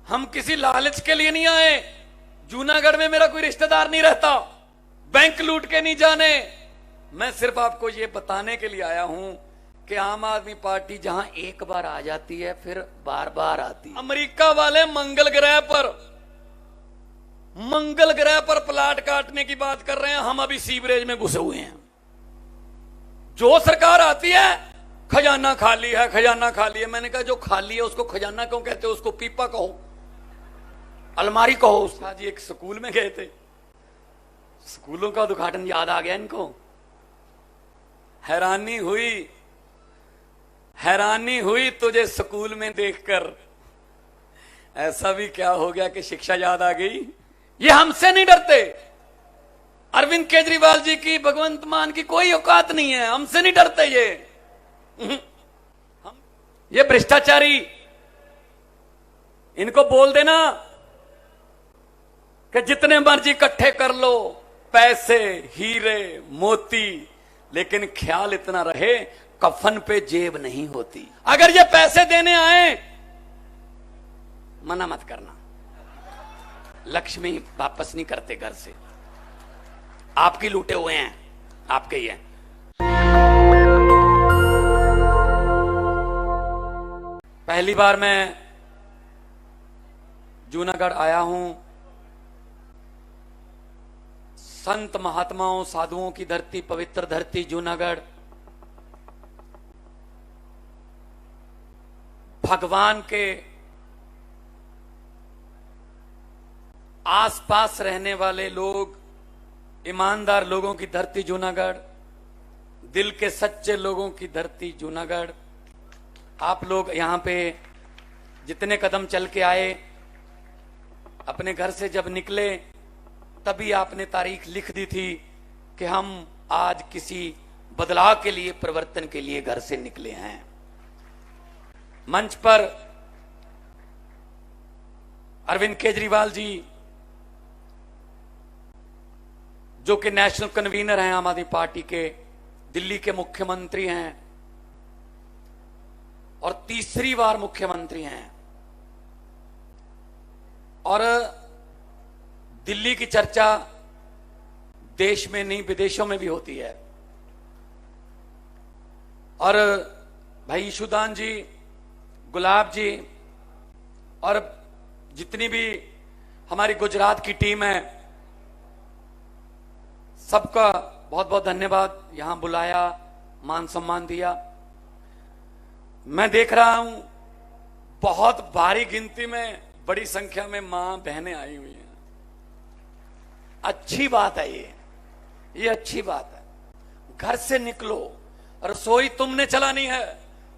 हम किसी लालच के लिए नहीं आए। जूनागढ़ में मेरा कोई रिश्तेदार नहीं रहता, बैंक लूट के नहीं जाने। मैं सिर्फ आपको ये बताने के लिए आया हूं कि आम आदमी पार्टी जहां एक बार आ जाती है फिर बार बार आती है। अमेरिका वाले मंगल ग्रह पर प्लाट काटने की बात कर रहे हैं, हम अभी सीवरेज में घुसे हुए हैं। जो सरकार आती है खजाना खाली है, खजाना खाली है। मैंने कहा जो खाली है उसको खजाना क्यों कहते हो? उसको पीपा कहो, अलमारी कहो उसका। जी एक स्कूल में गए थे, स्कूलों का उद्घाटन याद आ गया इनको। हैरानी हुई तुझे स्कूल में देखकर। ऐसा भी क्या हो गया कि शिक्षा याद आ गई? ये हमसे नहीं डरते। अरविंद केजरीवाल जी की, भगवंत मान की कोई औकात नहीं है, हमसे नहीं डरते ये भ्रष्टाचारी। इनको बोल देना कि जितने मर्जी इकट्ठे कर लो पैसे, हीरे, मोती, लेकिन ख्याल इतना रहे कफन पे जेब नहीं होती। अगर ये पैसे देने आए मना मत करना, लक्ष्मी वापस नहीं करते घर से। आपकी लूटे हुए हैं, आपके ही हैं। पहली बार मैं जूनागढ़ आया हूं। संत महात्माओं साधुओं की धरती, पवित्र धरती जूनागढ़। भगवान के आसपास रहने वाले लोग, ईमानदार लोगों की धरती जूनागढ़, दिल के सच्चे लोगों की धरती जूनागढ़। आप लोग यहां पे जितने कदम चल के आए, अपने घर से जब निकले तभी आपने तारीख लिख दी थी कि हम आज किसी बदलाव के लिए, परिवर्तन के लिए घर से निकले हैं। मंच पर अरविंद केजरीवाल जी जो कि नेशनल कन्वीनर हैं आम आदमी पार्टी के, दिल्ली के मुख्यमंत्री हैं और तीसरी बार मुख्यमंत्री हैं। और दिल्ली की चर्चा देश में नहीं विदेशों में भी होती है। और भाई ईशुदान जी, गुलाब जी और जितनी भी हमारी गुजरात की टीम है, सबका बहुत बहुत धन्यवाद। यहां बुलाया, मान सम्मान दिया। मैं देख रहा हूं बहुत भारी गिनती में, बड़ी संख्या में मां बहनें आई हुई हैं। अच्छी बात है ये अच्छी बात है। घर से निकलो, रसोई तुमने चलानी है,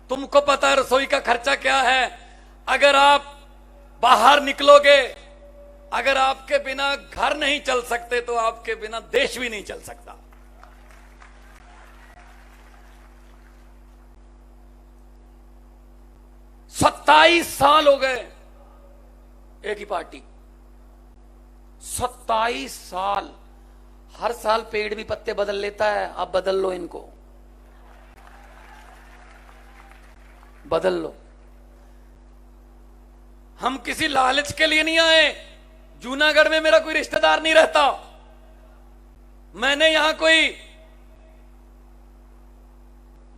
तुमको पता है रसोई का खर्चा क्या है। अगर आप बाहर निकलोगे, अगर आपके बिना घर नहीं चल सकते तो आपके बिना देश भी नहीं चल सकता। सत्ताईस साल हो गए एक ही पार्टी, 27 साल। हर साल पेड़ भी पत्ते बदल लेता है, अब बदल लो इनको, बदल लो। हम किसी लालच के लिए नहीं आए। जूनागढ़ में मेरा कोई रिश्तेदार नहीं रहता, मैंने यहां कोई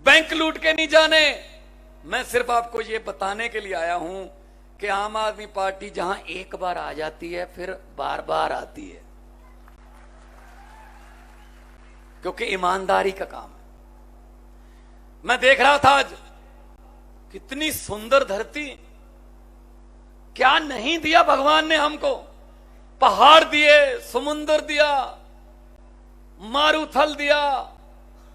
बैंक लूट के नहीं जाने। मैं सिर्फ आपको यह बताने के लिए आया हूं कि आम आदमी पार्टी जहां एक बार आ जाती है फिर बार बार आती है, क्योंकि ईमानदारी का काम है। मैं देख रहा था आज कितनी सुंदर धरती, क्या नहीं दिया भगवान ने हमको। पहाड़ दिए, समुंदर दिया, मारूथल दिया,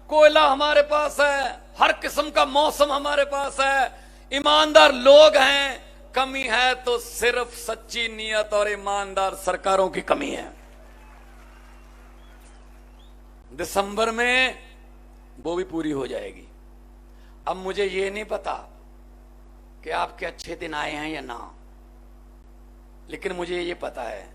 कोयला हमारे पास है, हर किस्म का मौसम हमारे पास है, ईमानदार लोग हैं। कमी है तो सिर्फ सच्ची नीयत और ईमानदार सरकारों की कमी है। दिसंबर में वो भी पूरी हो जाएगी। अब मुझे ये नहीं पता कि आपके अच्छे दिन आए हैं या ना, लेकिन मुझे ये पता है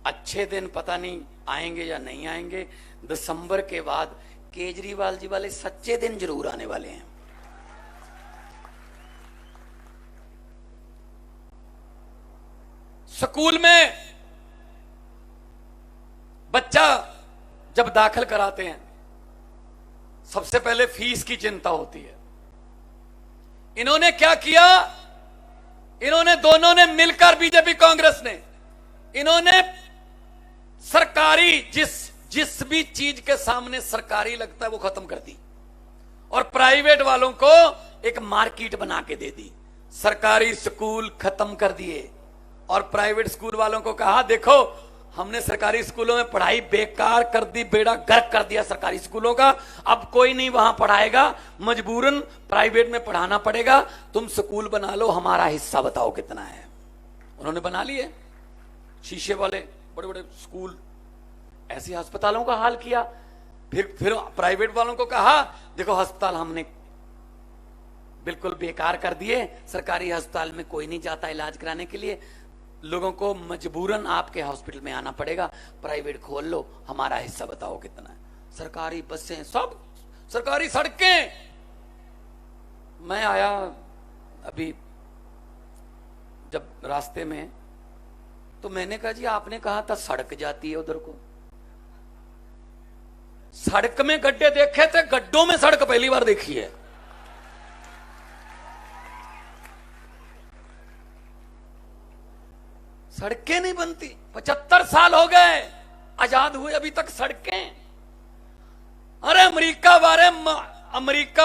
अच्छे दिन पता नहीं आएंगे या नहीं आएंगे। दिसंबर के बाद केजरीवाल जी वाले सच्चे दिन जरूर आने वाले हैं। स्कूल में बच्चा जब दाखिल कराते हैं सबसे पहले फीस की चिंता होती है। इन्होंने क्या किया, इन्होंने दोनों ने मिलकर, बीजेपी कांग्रेस ने, इन्होंने सरकारी जिस भी चीज के सामने सरकारी लगता है वो खत्म कर दी और प्राइवेट वालों को एक मार्केट बना के दे दी। सरकारी स्कूल खत्म कर दिए और प्राइवेट स्कूल वालों को कहा देखो हमने सरकारी स्कूलों में पढ़ाई बेकार कर दी, बेड़ा गर्क कर दिया सरकारी स्कूलों का, अब कोई नहीं वहां पढ़ाएगा, मजबूरन प्राइवेट में पढ़ाना पड़ेगा, तुम स्कूल बना लो, हमारा हिस्सा बताओ कितना है। उन्होंने बना लिए शीशे वाले बड़े बड़े स्कूल, ऐसे अस्पतालों का हाल किया। फिर प्राइवेट वालों को कहा देखो अस्पताल हमने बिल्कुल बेकार कर दिए, सरकारी अस्पताल में कोई नहीं जाता इलाज कराने के लिए, लोगों को मजबूरन आपके हॉस्पिटल में आना पड़ेगा, प्राइवेट खोल लो, हमारा हिस्सा बताओ कितना है। सरकारी बसें, सब सरकारी सड़कें। मैं आया अभी जब रास्ते में तो मैंने कहा जी आपने कहा था सड़क जाती है उधर को, सड़क में गड्ढे देखे थे, गड्ढों में सड़क पहली बार देखी है। सड़कें नहीं बनती, 75 साल हो गए आजाद हुए, अभी तक सड़कें। अरे अमेरिका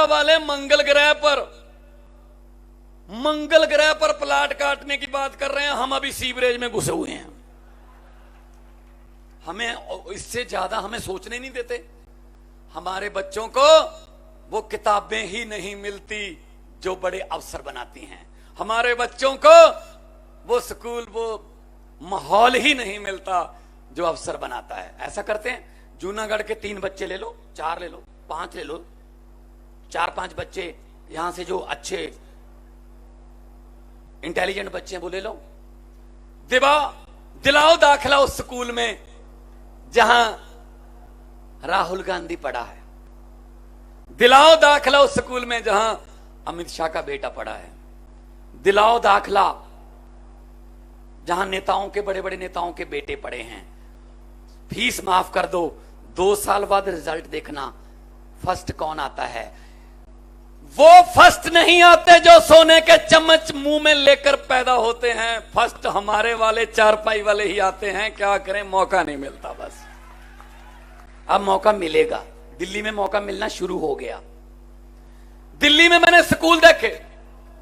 वाले मंगल ग्रह पर प्लाट काटने की बात कर रहे हैं, हम अभी सीवरेज में घुसे हुए हैं। हमें इससे ज्यादा हमें सोचने नहीं देते। हमारे बच्चों को वो किताबें ही नहीं मिलती जो बड़े अफसर बनाती हैं, हमारे बच्चों को वो स्कूल, वो माहौल ही नहीं मिलता जो अफसर बनाता है। ऐसा करते हैं जूनागढ़ के 3 बच्चे ले लो, 4 ले लो, 5 ले लो, 4-5 बच्चे यहां से जो अच्छे इंटेलिजेंट बच्चे हैं वो ले लो, दिलाओ दाखिला उस स्कूल में जहां राहुल गांधी पढ़ा है, दिलाओ दाखिला उस स्कूल में जहां अमित शाह का बेटा पढ़ा है, दिलाओ दाखिला जहां नेताओं के, बड़े बड़े नेताओं के बेटे पढ़े हैं। फीस माफ कर दो, 2 साल बाद रिजल्ट देखना फर्स्ट कौन आता है। वो फर्स्ट नहीं आते जो सोने के चम्मच मुंह में लेकर पैदा होते हैं, फर्स्ट हमारे वाले चारपाई वाले ही आते हैं। क्या करें, मौका नहीं मिलता। बस अब मौका मिलेगा, दिल्ली में मौका मिलना शुरू हो गया। दिल्ली में मैंने स्कूल देखे,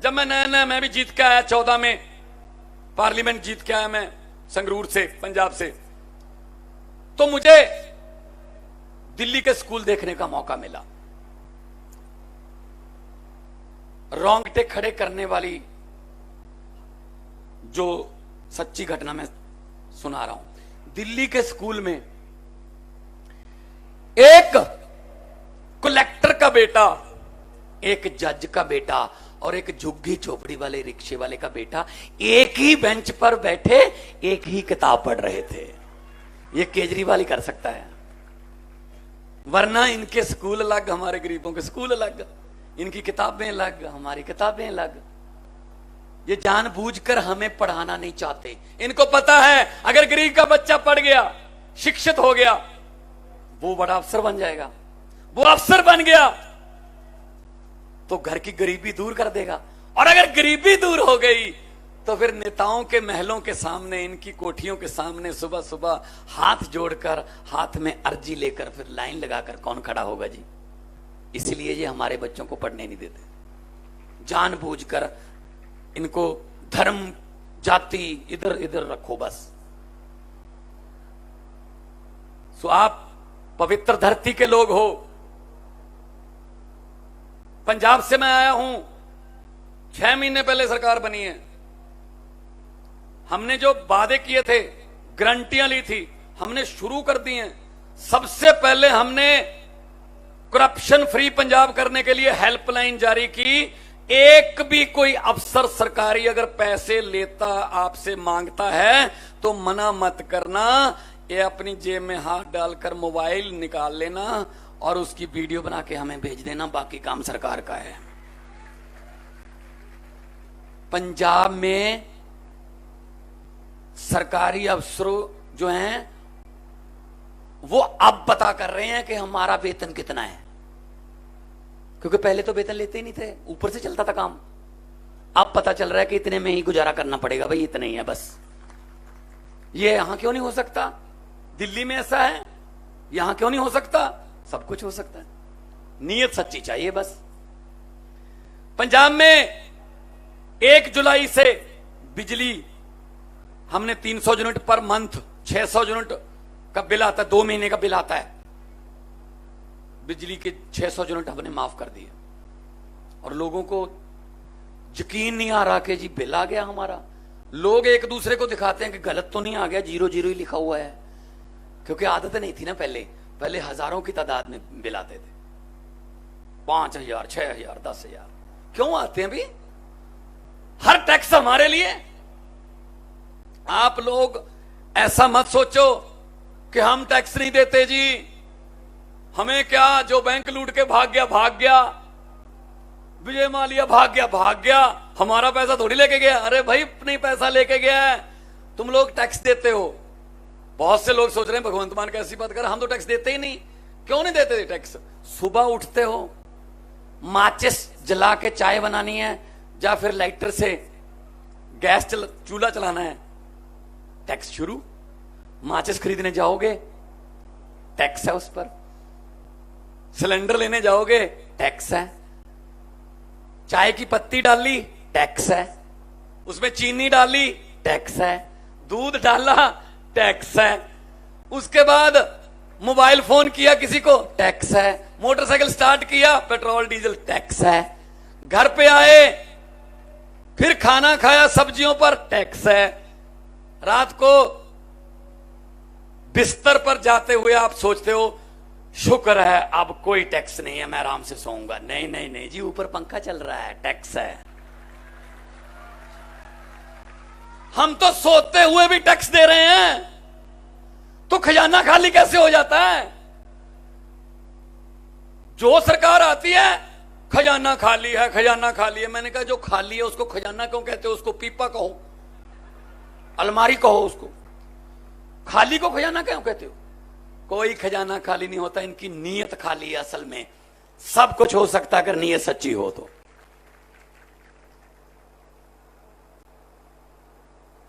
जब मैं नया मैं भी जीत के आया 14 में पार्लियामेंट जीत के आया मैं संगरूर से, पंजाब से, तो मुझे दिल्ली के स्कूल देखने का मौका मिला। रोंगटे खड़े करने वाली जो सच्ची घटना मैं सुना रहा हूं। दिल्ली के स्कूल में एक कलेक्टर का बेटा, एक जज का बेटा और एक झुग्गी झोपड़ी वाले रिक्शे वाले का बेटा एक ही बेंच पर बैठे एक ही किताब पढ़ रहे थे। ये केजरीवाल ही कर सकता है, वरना इनके स्कूल अलग, हमारे गरीबों के स्कूल अलग, इनकी किताबें अलग, हमारी किताबें अलग। ये जानबूझकर हमें पढ़ाना नहीं चाहते। इनको पता है अगर गरीब का बच्चा पढ़ गया, शिक्षित हो गया, वो बड़ा अफसर बन जाएगा। वो अफसर बन गया तो घर की गरीबी दूर कर देगा, और अगर गरीबी दूर हो गई तो फिर नेताओं के महलों के सामने, इनकी कोठियों के सामने सुबह सुबह हाथ जोड़कर, हाथ में अर्जी लेकर फिर लाइन लगाकर कौन खड़ा होगा जी। इसलिए ये हमारे बच्चों को पढ़ने नहीं देते, जानबूझकर इनको धर्म जाति इधर इधर रखो बस। सो आप पवित्र धरती के लोग हो। पंजाब से मैं आया हूं, 6 महीने पहले सरकार बनी है। हमने जो वादे किए थे, गारंटियां ली थी, हमने शुरू कर दी हैं। सबसे पहले हमने करप्शन फ्री पंजाब करने के लिए हेल्पलाइन जारी की। एक भी कोई अफसर सरकारी अगर पैसे लेता, आपसे मांगता है तो मना मत करना, ये अपनी जेब में हाथ डालकर मोबाइल निकाल लेना और उसकी वीडियो बना के हमें भेज देना, बाकी काम सरकार का है। पंजाब में सरकारी अफसरों जो हैं वो अब पता कर रहे हैं कि हमारा वेतन कितना है, क्योंकि पहले तो वेतन लेते ही नहीं थे, ऊपर से चलता था काम। अब पता चल रहा है कि इतने में ही गुजारा करना पड़ेगा भाई, इतने ही है बस। ये यहां क्यों नहीं हो सकता? दिल्ली में ऐसा है, यहां क्यों नहीं हो सकता? सब कुछ हो सकता है, नीयत सच्ची चाहिए बस। पंजाब में 1 जुलाई से बिजली हमने 300 यूनिट पर मंथ, 600 यूनिट का बिल आता है, 2 महीने का बिल आता है, बिजली के 600 यूनिट हमने माफ कर दिए। और लोगों को यकीन नहीं आ रहा कि जी बिल आ गया हमारा। लोग एक दूसरे को दिखाते हैं कि गलत तो नहीं आ गया, 0 0 ही लिखा हुआ है, क्योंकि आदत नहीं थी ना। पहले हजारों की तादाद में बिल आते थे, 5,000, 6,000, 10,000। क्यों आते हैं भी? हर टैक्स हमारे लिए। आप लोग ऐसा मत सोचो कि हम टैक्स नहीं देते जी, हमें क्या, जो बैंक लूट के भाग गया, विजय माल्या भाग गया, हमारा पैसा थोड़ी लेके गया। अरे भाई नहीं, पैसा लेके गया है, तुम लोग टैक्स देते हो। बहुत से लोग सोच रहे हैं भगवंत मान कैसी बात कर, हम तो टैक्स देते ही नहीं। क्यों नहीं देते टैक्स? सुबह उठते हो, माचिस जला के चाय बनानी है या फिर लाइटर से गैस चूल्हा चलाना है, टैक्स शुरू। माचिस खरीदने जाओगे, टैक्स है उस पर। सिलेंडर लेने जाओगे, टैक्स है। चाय की पत्ती डाली, टैक्स है। उसमें चीनी डाली, टैक्स है। दूध डाला, टैक्स है। उसके बाद मोबाइल फोन किया किसी को, टैक्स है। मोटरसाइकिल स्टार्ट किया, पेट्रोल डीजल, टैक्स है। घर पे आए, फिर खाना खाया, सब्जियों पर टैक्स है। रात को बिस्तर पर जाते हुए आप सोचते हो शुक्र है अब कोई टैक्स नहीं है, मैं आराम से सोऊंगा। नहीं नहीं नहीं जी, ऊपर पंखा चल रहा है, टैक्स है। हम तो सोते हुए भी टैक्स दे रहे हैं, तो खजाना खाली कैसे हो जाता है? जो सरकार आती है, खजाना खाली है, खजाना खाली है। मैंने कहा जो खाली है उसको खजाना क्यों कहते हो? उसको पीपा कहो, अलमारी कहो उसको। खाली को खजाना क्यों कहते हो? कोई खजाना खाली नहीं होता, इनकी नीयत खाली है। असल में सब कुछ हो सकता है अगर नीयत सच्ची हो तो।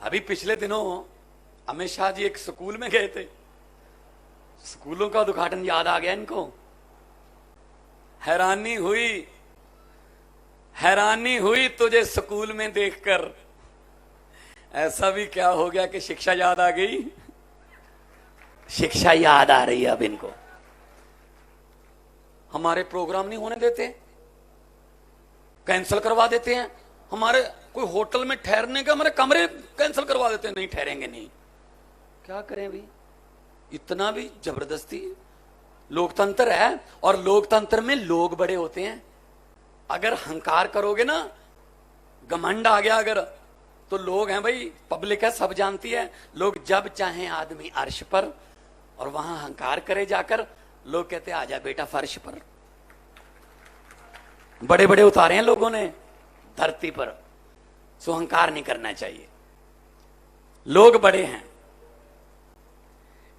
अभी पिछले दिनों अमित शाह जी एक स्कूल में गए थे, स्कूलों का उद्घाटन याद आ गया इनको। हैरानी हुई तुझे स्कूल में देखकर। ऐसा भी क्या हो गया कि शिक्षा याद आ गई? शिक्षा याद आ रही है अब इनको। हमारे प्रोग्राम नहीं होने देते, कैंसिल करवा देते हैं। हमारे कोई होटल में ठहरने का हमारे कमरे कैंसिल करवा देते हैं, नहीं ठहरेंगे नहीं। क्या करें भी? इतना भी जबरदस्ती। लोकतंत्र है और लोकतंत्र में लोग बड़े होते हैं। अगर हंकार करोगे ना, घमंड आ गया अगर, तो लोग हैं भाई, पब्लिक है, सब जानती है। लोग जब चाहें आदमी अर्श पर, और वहां हंकार करे जाकर, लोग कहते आजा बेटा फर्श पर। बड़े बड़े उतारे हैं लोगों ने धरती पर, सो हंकार नहीं करना चाहिए। लोग बड़े हैं,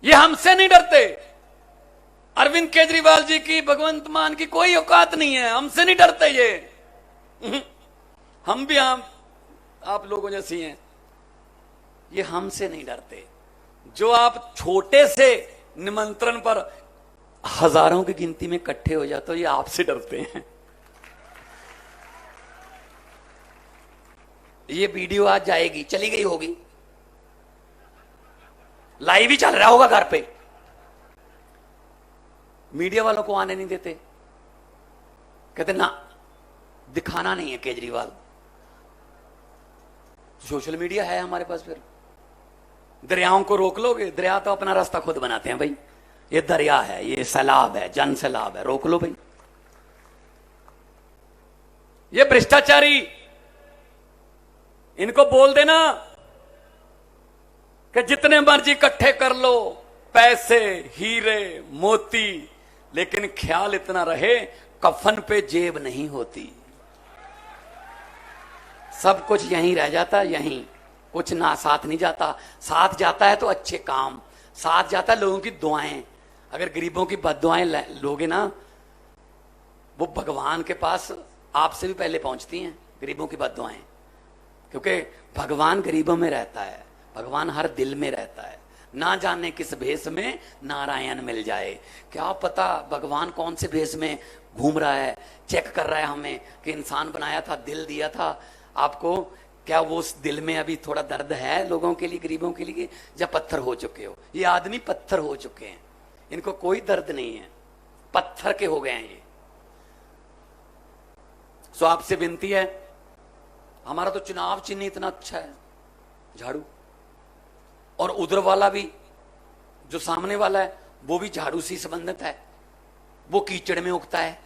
ये हमसे नहीं डरते। अरविंद केजरीवाल जी की, भगवंत मान की कोई औकात नहीं है, हमसे नहीं डरते ये। हम भी आप लोगों जैसी हैं, ये हमसे नहीं डरते। जो आप छोटे से निमंत्रण पर हजारों की गिनती में इकट्ठे हो जाते हो, ये आपसे डरते हैं। ये वीडियो आज जाएगी, चली गई होगी, लाइव ही चल रहा होगा घर पे, मीडिया वालों को आने नहीं देते, कहते ना दिखाना नहीं है केजरीवाल। सोशल मीडिया है हमारे पास। फिर दरियाओं को रोक लोगे? दरिया तो अपना रास्ता खुद बनाते हैं भाई। ये दरिया है, ये सैलाब है, जन सैलाब है, रोक लो भाई। ये भ्रष्टाचारी, इनको बोल देना कि जितने मर्जी इकट्ठे कर लो पैसे, हीरे, मोती, लेकिन ख्याल इतना रहे कफन पे जेब नहीं होती। सब कुछ यहीं रह जाता, यहीं कुछ ना साथ नहीं जाता। साथ जाता है तो अच्छे काम, साथ जाता है लोगों की दुआएं। अगर गरीबों की बद्दुआएं लोगे ना, वो भगवान के पास आपसे भी पहले पहुंचती हैं, गरीबों की बद्दुआएं। क्योंकि भगवान गरीबों में रहता है, भगवान हर दिल में रहता है। ना जाने किस भेष में नारायण मिल जाए। क्या पता भगवान कौन से भेष में घूम रहा है, चेक कर रहा है हमें कि इंसान बनाया था, दिल दिया था आपको, क्या वो उस दिल में अभी थोड़ा दर्द है लोगों के लिए, गरीबों के लिए, या पत्थर हो चुके हो? ये आदमी पत्थर हो चुके हैं, इनको कोई दर्द नहीं है, पत्थर के हो गए हैं ये। सो आपसे विनती है, हमारा तो चुनाव चिन्ह इतना अच्छा है, झाड़ू, और उधर वाला भी जो सामने वाला है वो भी झाड़ू से संबंधित है। वो कीचड़ में उगता है,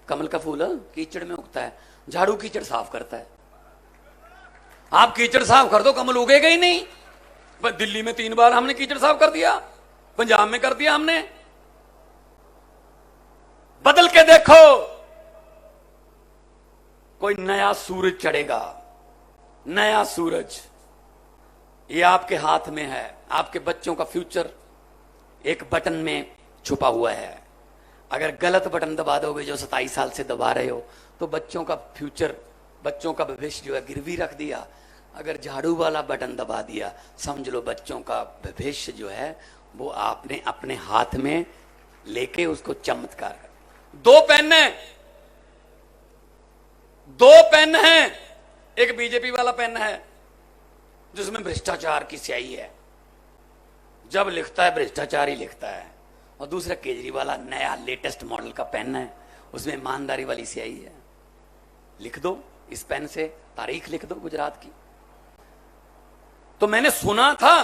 कमल का फूल कीचड़ में उगता है, झाड़ू कीचड़ साफ करता है। आप कीचड़ साफ कर दो, कमल उगेगा ही नहीं। बस दिल्ली में 3 बार हमने कीचड़ साफ कर दिया, पंजाब में कर दिया हमने। बदल के देखो, कोई नया सूरज चढ़ेगा, नया सूरज। ये आपके हाथ में है। आपके बच्चों का फ्यूचर एक बटन में छुपा हुआ है। अगर गलत बटन दबा दोगे, जो 27 साल से दबा रहे हो, तो बच्चों का फ्यूचर, बच्चों का भविष्य जो है गिरवी रख दिया। अगर झाड़ू वाला बटन दबा दिया, समझ लो बच्चों का भविष्य जो है वो आपने अपने हाथ में लेके उसको चमत्कार कर। 2 पेन है, 2 पेन है। एक बीजेपी वाला पेन है जिसमें भ्रष्टाचार की स्याही है, जब लिखता है भ्रष्टाचार ही लिखता है। और दूसरा केजरीवाल वाला नया लेटेस्ट मॉडल का पेन है, उसमें ईमानदारी वाली स्याही है। लिख दो इस पेन से, तारीख लिख दो गुजरात की। तो मैंने सुना था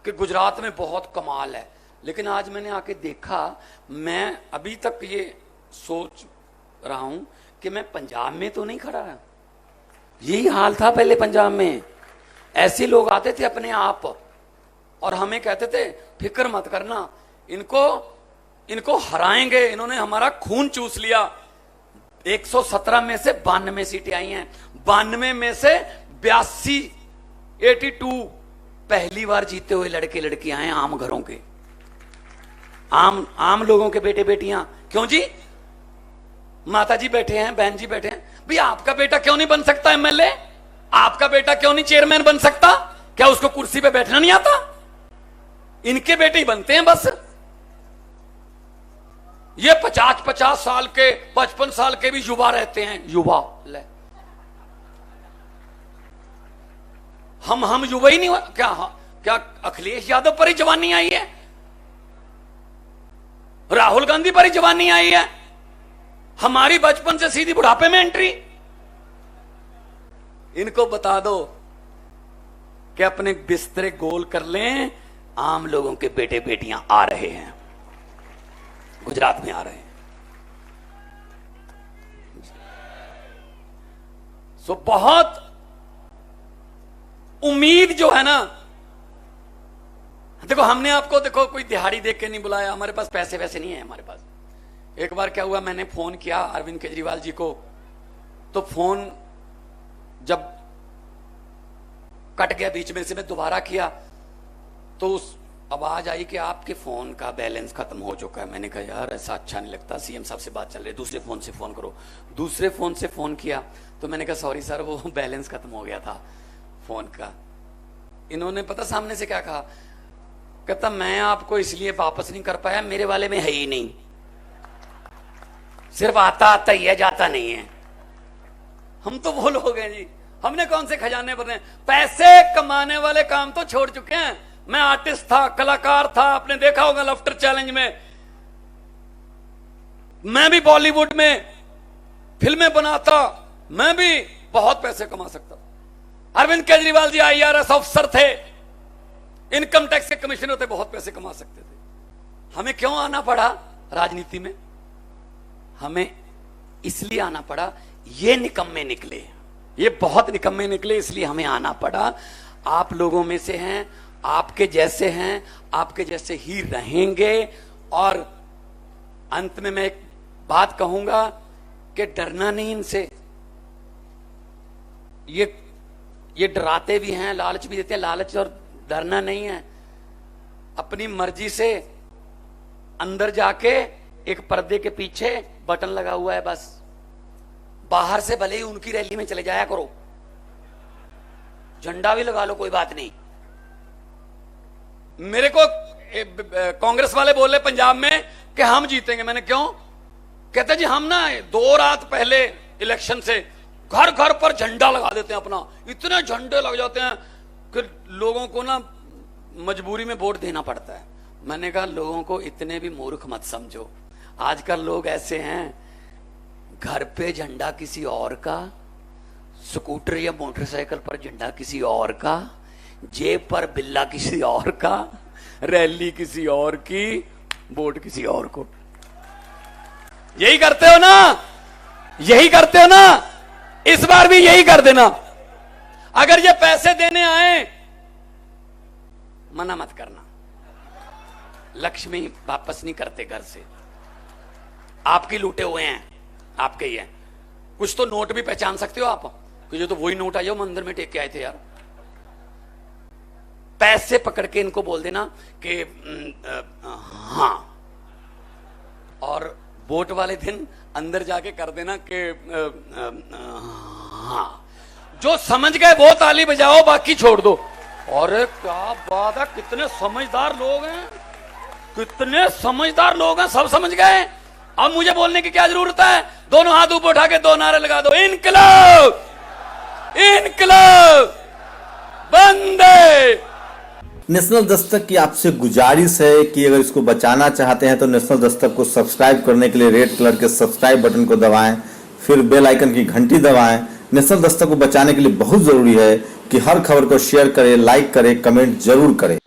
कि गुजरात में बहुत कमाल है, लेकिन आज मैंने आके देखा, मैं अभी तक ये सोच रहा हूं कि मैं पंजाब में तो नहीं खड़ा। यही हाल था पहले पंजाब में। ऐसे लोग आते थे अपने आप और हमें कहते थे फिक्र मत करना, इनको हराएंगे, इन्होंने हमारा खून चूस लिया। 117 में से 92 सीटें आई हैं, 92 में से 82 पहली बार जीते हुए लड़के लड़कियां हैं, आम घरों के, आम लोगों के बेटे बेटियां। क्यों जी? माता जी बैठे हैं, बहन जी बैठे हैं, भैया आपका बेटा क्यों नहीं बन सकता एमएलए? आपका बेटा क्यों नहीं चेयरमैन बन सकता? क्या उसको कुर्सी पे बैठना नहीं आता? इनके बेटे ही बनते हैं बस। ये 50-50 साल के, 55 साल के भी युवा रहते हैं, युवा। ले हम युवा ही नहीं। क्या अखिलेश यादव पर ही जवानी आई है? राहुल गांधी पर ही जवानी आई है? हमारी बचपन से सीधी बुढ़ापे में एंट्री। इनको बता दो कि अपने बिस्तरे गोल कर लें, आम लोगों के बेटे बेटियां आ रहे हैं, गुजरात में आ रहे हैं। सो बहुत उम्मीद जो है ना, देखो हमने आपको, देखो कोई दिहाड़ी देख के नहीं बुलाया, हमारे पास पैसे वैसे नहीं है हमारे पास। एक बार क्या हुआ, मैंने फोन किया अरविंद केजरीवाल जी को, तो फोन जब कट गया बीच में से, मैं दोबारा किया तो उस आवाज आई कि आपके फोन का बैलेंस खत्म हो चुका है। मैंने कहा यार ऐसा अच्छा नहीं लगता, सीएम साहब से बात चल रही है, दूसरे फोन से फोन करो। दूसरे फोन से फोन किया तो मैंने कहा सॉरी सर, वो बैलेंस खत्म हो गया था फोन का। इन्होंने पता सामने से क्या कहा, कहता मैं आपको इसलिए वापस नहीं कर पाया, मेरे वाले में है ही नहीं, सिर्फ आता आता ही है, जाता नहीं है। हम तो वो लोग हैं जी, हमने कौन से खजाने भरने, पैसे कमाने वाले काम तो छोड़ चुके हैं। मैं आर्टिस्ट था, कलाकार था, आपने देखा होगा लाफ्टर चैलेंज में, मैं भी बॉलीवुड में फिल्में बनाता, मैं भी बहुत पैसे कमा सकता। अरविंद केजरीवाल जी आईआरएस अफसर थे, इनकम टैक्स के कमिश्नर थे, बहुत पैसे कमा सकते थे। हमें क्यों आना पड़ा राजनीति में? हमें इसलिए आना पड़ा, ये निकम्मे निकले, ये बहुत निकम्मे निकले, इसलिए हमें आना पड़ा। आप लोगों में से हैं, आपके जैसे हैं, आपके जैसे ही रहेंगे। और अंत में मैं एक बात कहूंगा कि डरना नहीं इनसे। ये डराते भी हैं, लालच भी देते हैं। लालच और डरना नहीं है, अपनी मर्जी से अंदर जाके एक पर्दे के पीछे बटन लगा हुआ है, बस बाहर से भले ही उनकी रैली में चले जाया करो, झंडा भी लगा लो, कोई बात नहीं। मेरे को कांग्रेस वाले बोले पंजाब में कि हम जीतेंगे। मैंने क्यों? कहते जी हम ना 2 रात पहले इलेक्शन से घर घर पर झंडा लगा देते हैं अपना, इतने झंडे लग जाते हैं कि लोगों को ना मजबूरी में वोट देना पड़ता है। मैंने कहा लोगों को इतने भी मूर्ख मत समझो, आजकल लोग ऐसे हैं, घर पे झंडा किसी और का, स्कूटर या मोटरसाइकिल पर झंडा किसी और का, जेब पर बिल्ला किसी और का, रैली किसी और की, वोट किसी और को। यही करते हो ना, यही करते हो ना, इस बार भी यही कर देना। अगर ये पैसे देने आए, मना मत करना, लक्ष्मी वापस नहीं करते घर से, आपकी लूटे हुए हैं, आपके ही हैं। कुछ तो नोट भी पहचान सकते हो आप, ये तो वही नोट आए हो मंदिर में टेक के आए थे यार। पैसे पकड़ के इनको बोल देना कि हाँ, और वोट वाले दिन अंदर जाके कर देना कि हाँ। जो समझ गए वो ताली बजाओ, बाकी छोड़ दो। अरे क्या बात है, कितने समझदार लोग हैं, कितने समझदार लोग हैं, सब समझ गए। अब मुझे बोलने की क्या जरूरत है? दोनों हाथ ऊपर उठा के 2 नारे लगा दो, इनकलाब, इनकलाब, वंदे। नेशनल दस्तक की आपसे गुजारिश है कि अगर इसको बचाना चाहते हैं तो नेशनल दस्तक को सब्सक्राइब करने के लिए रेड कलर के सब्सक्राइब बटन को दबाएं, फिर बेल आइकन की घंटी दबाएं। नेशनल दस्तक को बचाने के लिए बहुत जरूरी है कि हर खबर को शेयर करें, लाइक करें, कमेंट जरूर करें।